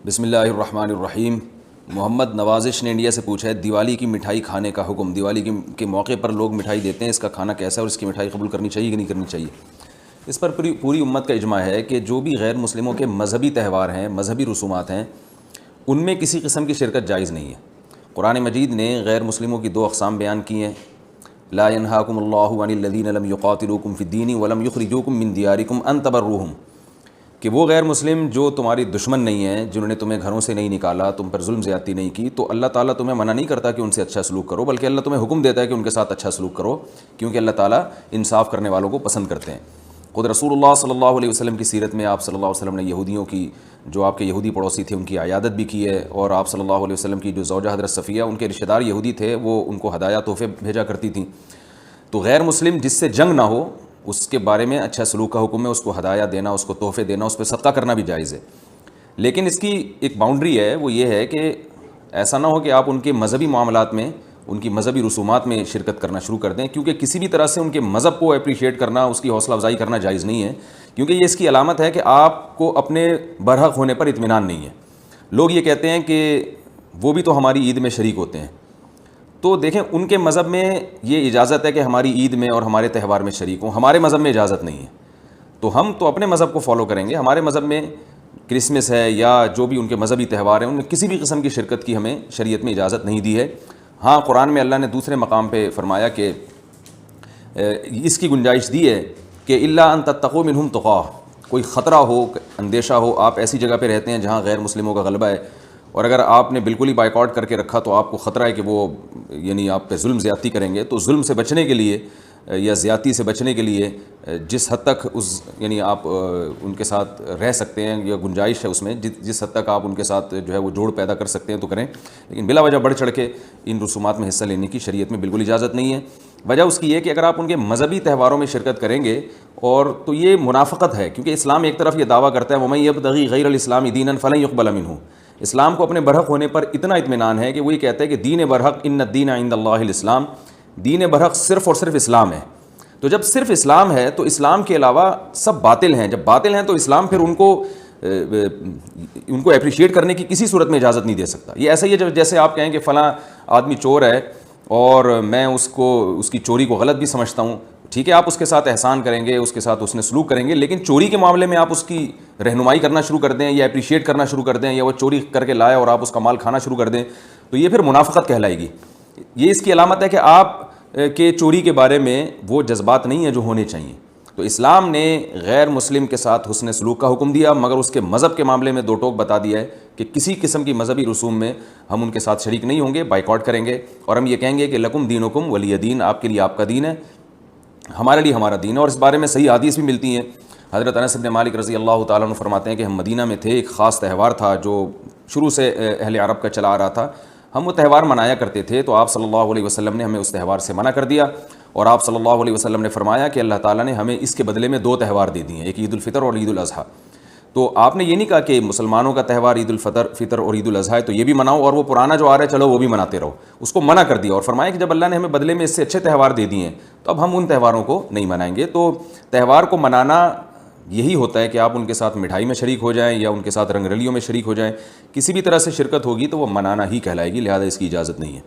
بسم اللہ الرحمن الرحیم۔ محمد نوازش نے انڈیا سے پوچھا ہے دیوالی کی مٹھائی کھانے کا حکم۔ دیوالی کے موقع پر لوگ مٹھائی دیتے ہیں، اس کا کھانا کیسا ہے اور اس کی مٹھائی قبول کرنی چاہیے کہ نہیں کرنی چاہیے؟ اس پر پوری امت کا اجماع ہے کہ جو بھی غیر مسلموں کے مذہبی تہوار ہیں، مذہبی رسومات ہیں، ان میں کسی قسم کی شرکت جائز نہیں ہے۔ قرآن مجید نے غیر مسلموں کی دو اقسام بیان کی ہیں، لا ینہاکم اللہ عن الذین لم یقاتلوکم فی الدین ولم یخرجوکم من دیارکم ان تبروہم، کہ وہ غیر مسلم جو تمہاری دشمن نہیں ہیں، جنہوں نے تمہیں گھروں سے نہیں نکالا، تم پر ظلم زیادتی نہیں کی، تو اللہ تعالیٰ تمہیں منع نہیں کرتا کہ ان سے اچھا سلوک کرو، بلکہ اللہ تمہیں حکم دیتا ہے کہ ان کے ساتھ اچھا سلوک کرو، کیونکہ اللہ تعالیٰ انصاف کرنے والوں کو پسند کرتے ہیں۔ خود رسول اللہ صلی اللہ علیہ وسلم کی سیرت میں آپ صلی اللہ علیہ وسلم نے یہودیوں کی، جو آپ کے یہودی پڑوسی تھے، ان کی عیادت بھی کی ہے، اور آپ صلی اللہ علیہ وسلم کی جو زوجہ حضرت صفیہ، ان کے رشتہ دار یہودی تھے، وہ ان کو ہدایہ تحفے بھیجا کرتی تھیں۔ تو غیر مسلم جس سے جنگ نہ ہو، اس کے بارے میں اچھا سلوک کا حکم ہے، اس کو ہدایہ دینا، اس کو تحفے دینا، اس پہ صدقہ کرنا بھی جائز ہے۔ لیکن اس کی ایک باؤنڈری ہے، وہ یہ ہے کہ ایسا نہ ہو کہ آپ ان کے مذہبی معاملات میں، ان کی مذہبی رسومات میں شرکت کرنا شروع کر دیں، کیونکہ کسی بھی طرح سے ان کے مذہب کو اپریشیٹ کرنا، اس کی حوصلہ افزائی کرنا جائز نہیں ہے، کیونکہ یہ اس کی علامت ہے کہ آپ کو اپنے برحق ہونے پر اطمینان نہیں ہے۔ لوگ یہ کہتے ہیں کہ وہ بھی تو ہماری عید میں شریک ہوتے ہیں، تو دیکھیں ان کے مذہب میں یہ اجازت ہے کہ ہماری عید میں اور ہمارے تہوار میں شریک ہوں، ہمارے مذہب میں اجازت نہیں ہے، تو ہم تو اپنے مذہب کو فالو کریں گے۔ ہمارے مذہب میں کرسمس ہے یا جو بھی ان کے مذہبی تہوار ہیں، ان میں کسی بھی قسم کی شرکت کی ہمیں شریعت میں اجازت نہیں دی ہے۔ ہاں، قرآن میں اللہ نے دوسرے مقام پہ فرمایا کہ اس کی گنجائش دی ہے کہ الا ان تتقوا منہم تقاہ، کوئی خطرہ ہو، اندیشہ ہو، آپ ایسی جگہ پہ رہتے ہیں جہاں غیر مسلموں کا غلبہ ہے، اور اگر آپ نے بالکل ہی بائیکاٹ کر کے رکھا تو آپ کو خطرہ ہے کہ وہ یعنی آپ پہ ظلم زیادتی کریں گے، تو ظلم سے بچنے کے لیے یا زیادتی سے بچنے کے لیے جس حد تک یعنی آپ ان کے ساتھ رہ سکتے ہیں یا گنجائش ہے اس میں، جس حد تک آپ ان کے ساتھ جو ہے وہ جوڑ پیدا کر سکتے ہیں تو کریں، لیکن بلا وجہ بڑھ چڑھ کے ان رسومات میں حصہ لینے کی شریعت میں بالکل اجازت نہیں ہے۔ وجہ اس کی یہ کہ اگر آپ ان کے مذہبی تہواروں میں شرکت کریں گے، اور تو یہ منافقت ہے، کیونکہ اسلام ایک طرف یہ دعویٰ کرتا ہے وَمَن يَبْتَغِي غَيْرَ الْإِسْلَامِ دِينًا فَلَن يُقْبَلَ مِنْهُ، اسلام کو اپنے برحق ہونے پر اتنا اطمینان ہے کہ وہ یہ کہتا ہے کہ دین برحق ان الدین عند اللہ الاسلام، دین برحق صرف اور صرف اسلام ہے۔ تو جب صرف اسلام ہے تو اسلام کے علاوہ سب باطل ہیں، جب باطل ہیں تو اسلام پھر ان کو اپریشیٹ کرنے کی کسی صورت میں اجازت نہیں دے سکتا۔ یہ ایسا ہی ہے جیسے آپ کہیں کہ فلاں آدمی چور ہے اور میں اس کی چوری کو غلط بھی سمجھتا ہوں، ٹھیک ہے، آپ اس کے ساتھ احسان کریں گے، اس کے ساتھ اس نے سلوک کریں گے، لیکن چوری کے معاملے میں آپ اس کی رہنمائی کرنا شروع کر دیں یا اپریشیٹ کرنا شروع کر دیں، یا وہ چوری کر کے لائے اور آپ اس کا مال کھانا شروع کر دیں، تو یہ پھر منافقت کہلائے گی۔ یہ اس کی علامت ہے کہ آپ کے چوری کے بارے میں وہ جذبات نہیں ہیں جو ہونے چاہیے۔ تو اسلام نے غیر مسلم کے ساتھ حسن سلوک کا حکم دیا، مگر اس کے مذہب کے معاملے میں دو ٹوک بتا دیا ہے کہ کسی قسم کی مذہبی رسوم میں ہم ان کے ساتھ شریک نہیں ہوں گے، بائیکاٹ کریں گے، اور ہم یہ کہیں گے کہ لکم دینکم ولی دین، آپ کے لیے آپ کا دین ہے، ہمارے لیے ہمارا دین ہے۔ اور اس بارے میں صحیح حدیث بھی ملتی ہیں۔ حضرت انس بن مالک رضی اللہ تعالیٰ عنہ فرماتے ہیں کہ ہم مدینہ میں تھے، ایک خاص تہوار تھا جو شروع سے اہل عرب کا چلا آ رہا تھا، ہم وہ تہوار منایا کرتے تھے، تو آپ صلی اللہ علیہ وسلم نے ہمیں اس تہوار سے منع کر دیا، اور آپ صلی اللہ علیہ وسلم نے فرمایا کہ اللہ تعالیٰ نے ہمیں اس کے بدلے میں دو تہوار دے دیے ہیں، ایک عید الفطر اور عید الاضحیٰ۔ تو آپ نے یہ نہیں کہا کہ مسلمانوں کا تہوار عید الفطر اور عید الاضحیٰ ہے تو یہ بھی مناؤ، اور وہ پرانا جو آ رہا ہے چلو وہ بھی مناتے رہو، اس کو منع کر دیا، اور فرمایا کہ جب اللہ نے ہمیں بدلے میں اس سے اچھے تہوار دے دیے ہیں تو اب ہم ان تہواروں کو نہیں منائیں گے۔ تو تہوار کو منانا یہی ہوتا ہے کہ آپ ان کے ساتھ مٹھائی میں شریک ہو جائیں یا ان کے ساتھ رنگ رلیوں میں شریک ہو جائیں، کسی بھی طرح سے شرکت ہوگی تو وہ منانا ہی کہلائے گی، لہذا اس کی اجازت نہیں ہے۔